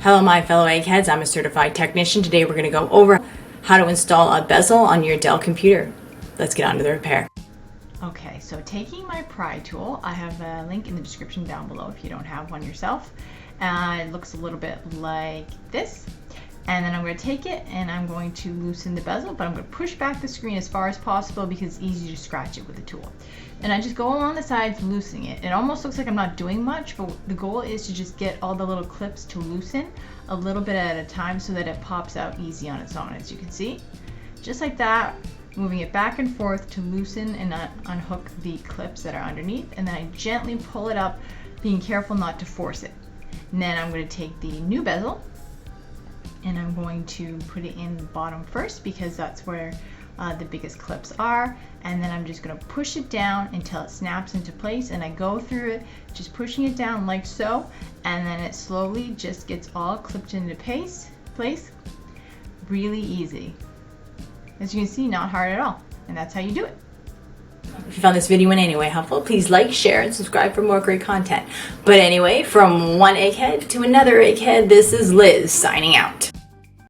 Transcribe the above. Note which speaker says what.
Speaker 1: Hello my fellow eggheads, I'm a certified technician. Today we're going to go over how to install a bezel on your Dell computer. Let's get on to the repair.
Speaker 2: Okay, so taking my pry tool, I have a link in the description down below if you don't have one yourself. It looks a little bit like this. And then I'm going to take it and I'm going to loosen the bezel, but I'm going to push back the screen as far as possible because it's easy to scratch it with the tool. And I just go along the sides loosening it. It almost looks like I'm not doing much, but the goal is to just get all the little clips to loosen a little bit at a time so that it pops out easy on its own, as you can see. Just like that, moving it back and forth to loosen and unhook the clips that are underneath. And then I gently pull it up, being careful not to force it. And then I'm going to take the new bezel and I'm going to put it in the bottom first because that's where the biggest clips are, and then I'm just going to push it down until it snaps into place, and I go through it just pushing it down like so, and then it slowly just gets all clipped into place. Really easy. As you can see, not hard at all, and that's how you do it.
Speaker 1: If you found this video in any way helpful, please like, share, and subscribe for more great content. But anyway, from one egghead to another egghead, this is Liz signing out.